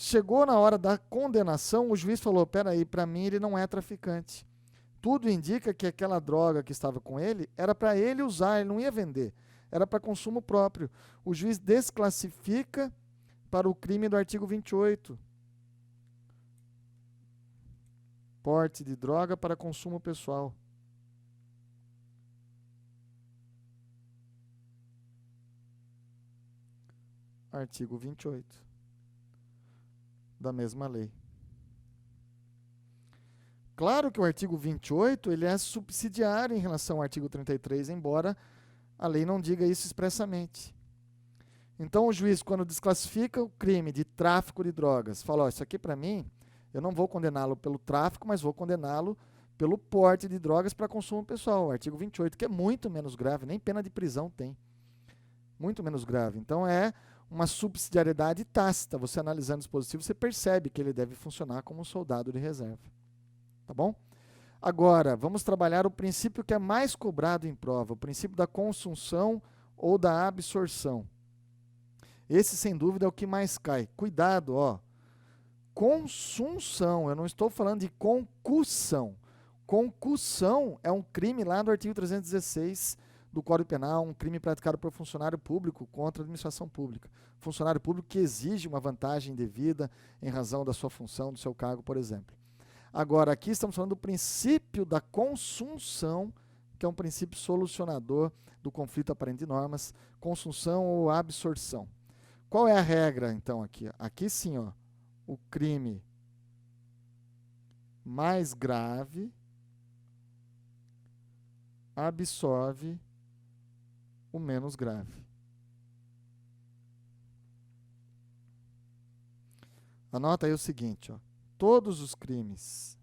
Chegou na hora da condenação, o juiz falou, peraí, para mim ele não é traficante. Tudo indica que aquela droga que estava com ele era para ele usar, ele não ia vender. Era para consumo próprio. O juiz desclassifica para o crime do artigo 28. Porte de droga para consumo pessoal. Artigo 28 da mesma lei. Claro que o artigo 28 ele é subsidiário em relação ao artigo 33, embora a lei não diga isso expressamente. Então o juiz, quando desclassifica o crime de tráfico de drogas, fala, ó, isso aqui para mim, eu não vou condená-lo pelo tráfico, mas vou condená-lo pelo porte de drogas para consumo pessoal, o artigo 28, que é muito menos grave, nem pena de prisão tem. Muito menos grave. Então é uma subsidiariedade tácita. Você analisando o dispositivo, você percebe que ele deve funcionar como um soldado de reserva. Tá bom? Agora, vamos trabalhar o princípio que é mais cobrado em prova, o princípio da consunção ou da absorção. Esse, sem dúvida, é o que mais cai. Cuidado, ó. Consunção, eu não estou falando de concussão. Concussão é um crime lá do artigo 316 do Código Penal, um crime praticado por funcionário público contra a administração pública. Funcionário público que exige uma vantagem indevida em razão da sua função, do seu cargo, por exemplo. Agora, aqui estamos falando do princípio da consunção, que é um princípio solucionador do conflito aparente de normas, consunção ou absorção. Qual é a regra, então, aqui? Aqui sim, ó, o crime mais grave absorve o menos grave. Anota aí o seguinte, ó. Todos os crimes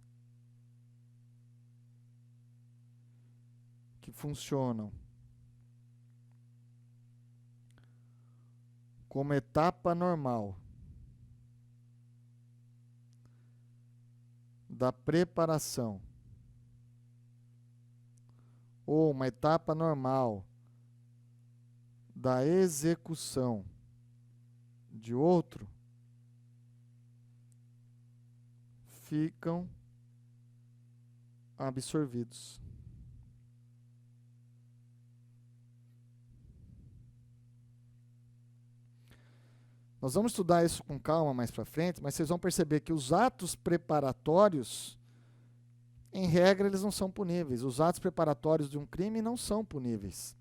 que funcionam como etapa normal da preparação ou uma etapa normal da execução de outro, ficam absorvidos. Nós vamos estudar isso com calma mais para frente, mas vocês vão perceber que os atos preparatórios, em regra, eles não são puníveis. Os atos preparatórios de um crime não são puníveis.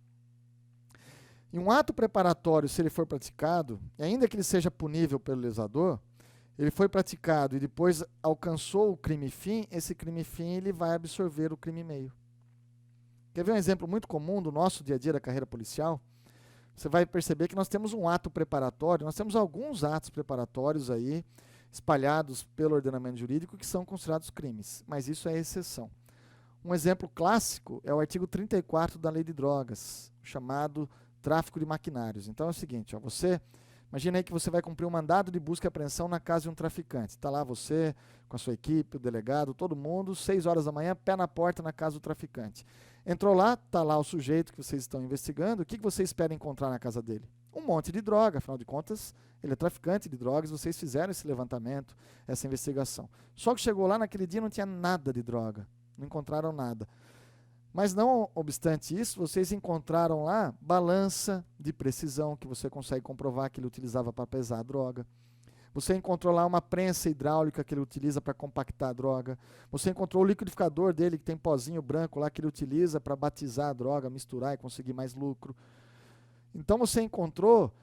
E um ato preparatório, se ele for praticado, e ainda que ele seja punível pelo legislador, ele foi praticado e depois alcançou o crime fim, esse crime fim ele vai absorver o crime meio. Quer ver um exemplo muito comum do nosso dia a dia da carreira policial? Você vai perceber que nós temos um ato preparatório, nós temos alguns atos preparatórios aí, espalhados pelo ordenamento jurídico, que são considerados crimes, mas isso é exceção. Um exemplo clássico é o artigo 34 da Lei de Drogas, chamado tráfico de maquinários. Então é o seguinte, ó, você Imagina aí que você vai cumprir um mandado de busca e apreensão na casa de um traficante. Está lá você, com a sua equipe, o delegado, todo mundo, 6 horas da manhã, pé na porta na casa do traficante. Entrou lá, está lá o sujeito que vocês estão investigando. O que você espera encontrar na casa dele? Um monte de droga, afinal de contas, ele é traficante de drogas, vocês fizeram esse levantamento, essa investigação. Só que chegou lá naquele dia não tinha nada de droga, não encontraram nada. Mas não obstante isso, vocês encontraram lá balança de precisão, que você consegue comprovar que ele utilizava para pesar a droga. Você encontrou lá uma prensa hidráulica que ele utiliza para compactar a droga. Você encontrou o liquidificador dele, que tem pozinho branco lá, que ele utiliza para batizar a droga, misturar e conseguir mais lucro. Então você encontrou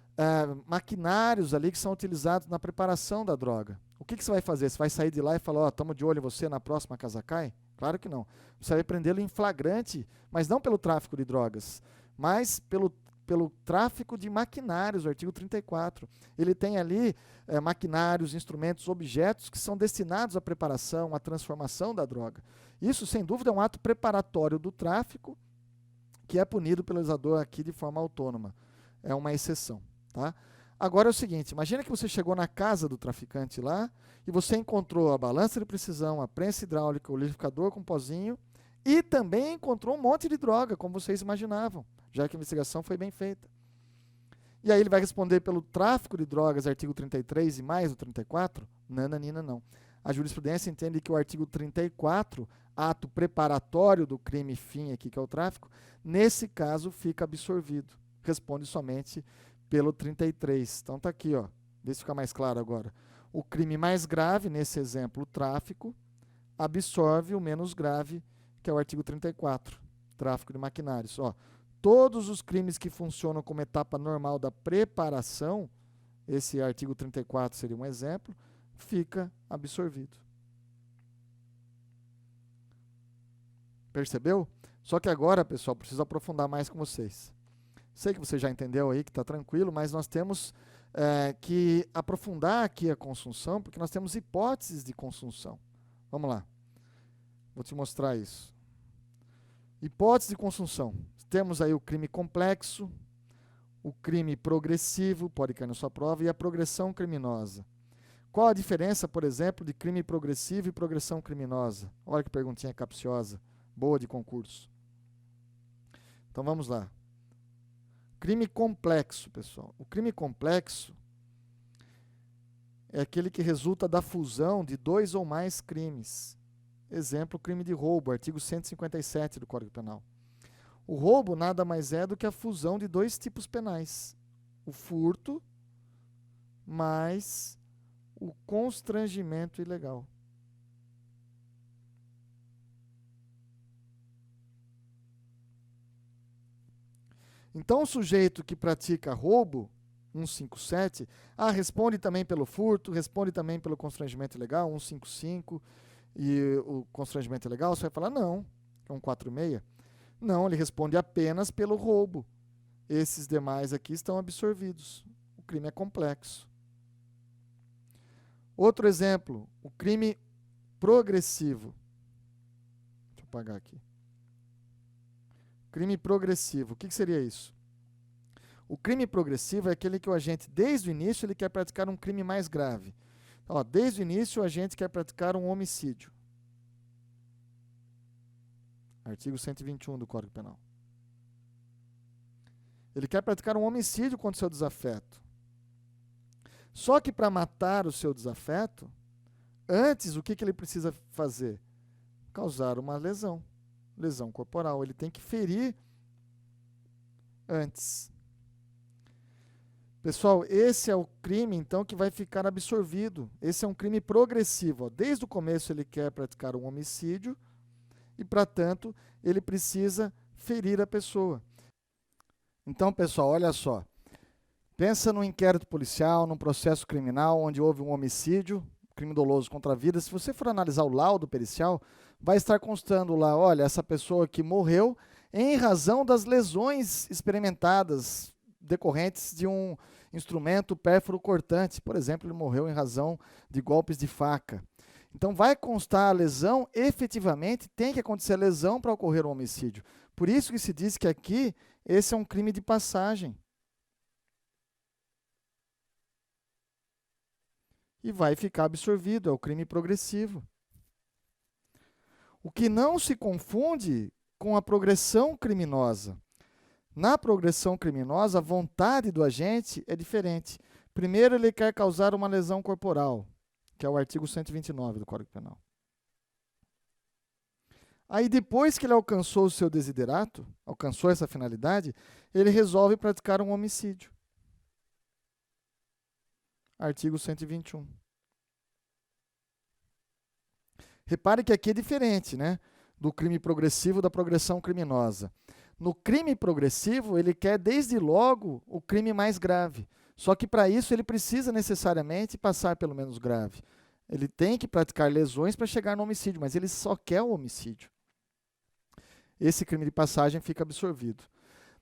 maquinários ali que são utilizados na preparação da droga. O que você vai fazer? Você vai sair de lá e falar, estamos de olho em você na próxima Casa Cai? Claro que não. Você vai prendê-lo em flagrante, mas não pelo tráfico de drogas, mas pelo tráfico de maquinários, o artigo 34. Ele tem ali maquinários, instrumentos, objetos que são destinados à preparação, à transformação da droga. Isso, sem dúvida, é um ato preparatório do tráfico, que é punido pelo legislador aqui de forma autônoma. É uma exceção. Tá? Agora é o seguinte, imagina que você chegou na casa do traficante lá e você encontrou a balança de precisão, a prensa hidráulica, o liquidificador com pozinho e também encontrou um monte de droga, como vocês imaginavam, já que a investigação foi bem feita. E aí ele vai responder pelo tráfico de drogas, artigo 33 e mais o 34? Nananina, não. A jurisprudência entende que o artigo 34, ato preparatório do crime fim aqui, que é o tráfico, nesse caso fica absorvido. Responde somente pelo 33. Então está aqui, ó. Vê se fica mais claro agora. O crime mais grave, nesse exemplo, o tráfico, absorve o menos grave, que é o artigo 34, tráfico de maquinários. Ó, todos os crimes que funcionam como etapa normal da preparação, esse artigo 34 seria um exemplo, fica absorvido. Percebeu? Só que agora, pessoal, preciso aprofundar mais com vocês. Sei que você já entendeu aí, que está tranquilo, mas nós temos que aprofundar aqui a consunção, porque nós temos hipóteses de consunção. Vamos lá. Vou te mostrar isso. Hipótese de consunção. Temos aí o crime complexo, o crime progressivo, pode cair na sua prova, e a progressão criminosa. Qual a diferença, por exemplo, de crime progressivo e progressão criminosa? Olha que perguntinha capciosa, boa de concurso. Então vamos lá. Crime complexo, pessoal. O crime complexo é aquele que resulta da fusão de 2 ou mais crimes. Exemplo, crime de roubo, artigo 157 do Código Penal. O roubo nada mais é do que a fusão de 2 tipos penais. O furto mais o constrangimento ilegal. Então, o sujeito que pratica roubo, 157, responde também pelo furto, responde também pelo constrangimento ilegal, 155, e o constrangimento ilegal, você vai falar, não, é 146. Não, ele responde apenas pelo roubo. Esses demais aqui estão absorvidos. O crime é complexo. Outro exemplo, o crime progressivo. Deixa eu apagar aqui. Crime progressivo. O que seria isso? O crime progressivo é aquele que o agente, desde o início, ele quer praticar um crime mais grave. Então, desde o início, o agente quer praticar um homicídio. Artigo 121 do Código Penal. Ele quer praticar um homicídio contra o seu desafeto. Só que para matar o seu desafeto, antes, o que ele precisa fazer? Causar uma lesão. Lesão corporal. Ele tem que ferir antes. Pessoal, esse é o crime, então, que vai ficar absorvido. Esse é um crime progressivo. Ó. Desde o começo ele quer praticar um homicídio e, para tanto, ele precisa ferir a pessoa. Então, pessoal, olha só. Pensa num inquérito policial, num processo criminal onde houve um homicídio, crime doloso contra a vida. Se você for analisar o laudo pericial, vai estar constando lá, olha, essa pessoa que morreu em razão das lesões experimentadas decorrentes de um instrumento pérfuro cortante. Por exemplo, ele morreu em razão de golpes de faca. Então, vai constar a lesão, efetivamente, tem que acontecer a lesão para ocorrer um homicídio. Por isso que se diz que aqui, esse é um crime de passagem. e vai ficar absorvido, é o crime progressivo. O que não se confunde com a progressão criminosa. Na progressão criminosa, a vontade do agente é diferente. Primeiro, ele quer causar uma lesão corporal, que é o artigo 129 do Código Penal. Aí, depois que ele alcançou o seu desiderato, alcançou essa finalidade, ele resolve praticar um homicídio. Artigo 121. Repare que aqui é diferente, né? Do crime progressivo da progressão criminosa. No crime progressivo, ele quer desde logo o crime mais grave. Só que para isso ele precisa necessariamente passar pelo menos grave. Ele tem que praticar lesões para chegar no homicídio, mas ele só quer o homicídio. Esse crime de passagem fica absorvido.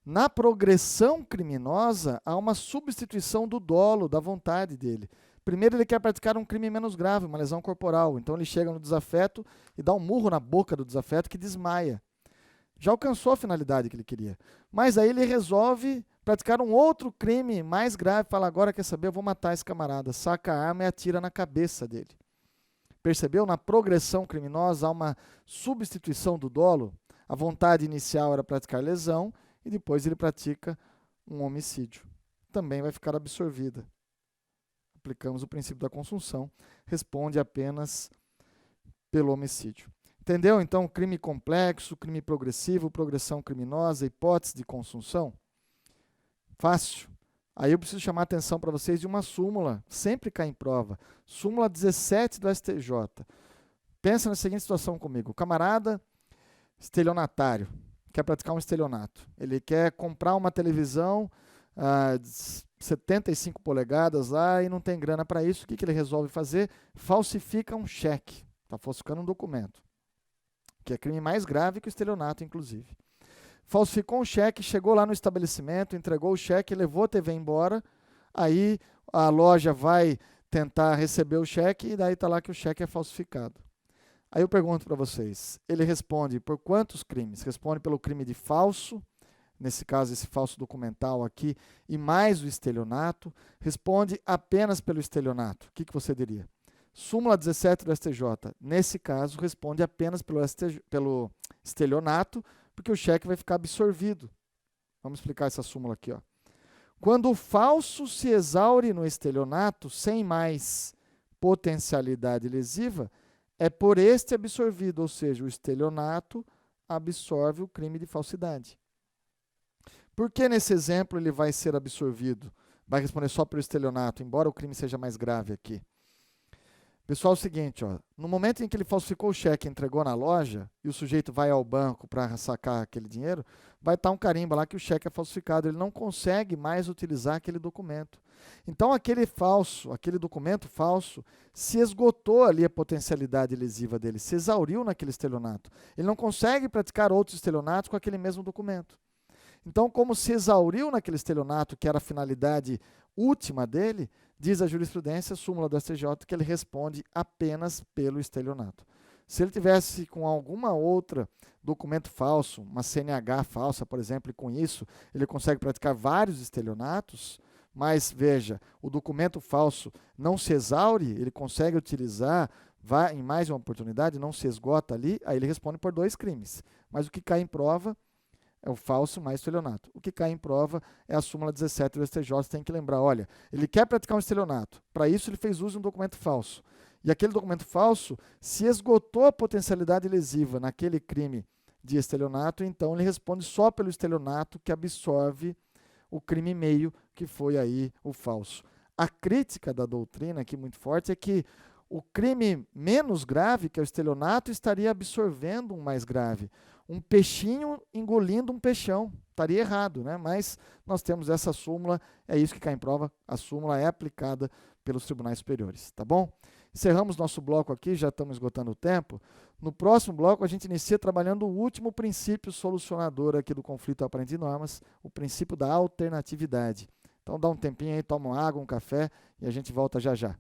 Na progressão criminosa, há uma substituição do dolo, da vontade dele. Primeiro, ele quer praticar um crime menos grave, uma lesão corporal. Então, ele chega no desafeto e dá um murro na boca do desafeto que desmaia. Já alcançou a finalidade que ele queria. Mas aí ele resolve praticar um outro crime mais grave. Fala, agora quer saber, eu vou matar esse camarada. Saca a arma e atira na cabeça dele. Percebeu? Na progressão criminosa, há uma substituição do dolo. A vontade inicial era praticar lesão e depois ele pratica um homicídio. Também vai ficar absorvida. Aplicamos o princípio da consunção, responde apenas pelo homicídio. Entendeu? Então, crime complexo, crime progressivo, progressão criminosa, hipótese de consunção. Fácil. Aí eu preciso chamar a atenção para vocês de uma súmula, sempre cai em prova. Súmula 17 do STJ. Pensa na seguinte situação comigo. O camarada estelionatário, quer praticar um estelionato. Ele quer comprar uma televisão de 75 polegadas lá e não tem grana para isso. O que ele resolve fazer? Falsifica um cheque. Está falsificando um documento. Que é crime mais grave que o estelionato, inclusive. Falsificou um cheque, chegou lá no estabelecimento, entregou o cheque, levou a TV embora. Aí a loja vai tentar receber o cheque e daí está lá que o cheque é falsificado. Aí eu pergunto para vocês, ele responde por quantos crimes? Responde pelo crime de falso, nesse caso esse falso documental aqui, e mais o estelionato. Responde apenas pelo estelionato. O que você diria? Súmula 17 do STJ, nesse caso, responde apenas pelo estelionato, porque o cheque vai ficar absorvido. Vamos explicar essa súmula aqui. Ó. Quando o falso se exaure no estelionato, sem mais potencialidade lesiva, é por este absorvido, ou seja, o estelionato absorve o crime de falsidade. Por que nesse exemplo ele vai ser absorvido? Vai responder só pelo estelionato, embora o crime seja mais grave aqui. Pessoal, é o seguinte, ó, no momento em que ele falsificou o cheque e entregou na loja, e o sujeito vai ao banco para sacar aquele dinheiro, vai estar um carimbo lá que o cheque é falsificado, ele não consegue mais utilizar aquele documento. Então, aquele documento falso, se esgotou ali a potencialidade lesiva dele, se exauriu naquele estelionato. Ele não consegue praticar outros estelionatos com aquele mesmo documento. Então, como se exauriu naquele estelionato, que era a finalidade última dele, diz a jurisprudência, súmula do STJ, que ele responde apenas pelo estelionato. Se ele tivesse com alguma outra documento falso, uma CNH falsa, por exemplo, e com isso ele consegue praticar vários estelionatos, mas veja, o documento falso não se exaure, ele consegue utilizar em mais de uma oportunidade, não se esgota ali, aí ele responde por 2 crimes. Mas o que cai em prova é o falso mais estelionato. O que cai em prova é a súmula 17 do STJ. Você tem que lembrar, olha, ele quer praticar um estelionato. Para isso, ele fez uso de um documento falso. E aquele documento falso, se esgotou a potencialidade lesiva naquele crime de estelionato, então ele responde só pelo estelionato que absorve o crime meio, que foi aí o falso. A crítica da doutrina, aqui muito forte, é que o crime menos grave, que é o estelionato, estaria absorvendo um mais grave. Um peixinho engolindo um peixão. Estaria errado, né? Mas nós temos essa súmula, é isso que cai em prova, a súmula é aplicada pelos tribunais superiores, tá bom? Encerramos nosso bloco aqui, já estamos esgotando o tempo. No próximo bloco, a gente inicia trabalhando o último princípio solucionador aqui do conflito aparente de normas, o princípio da alternatividade. Então dá um tempinho aí, toma uma água, um café e a gente volta já já.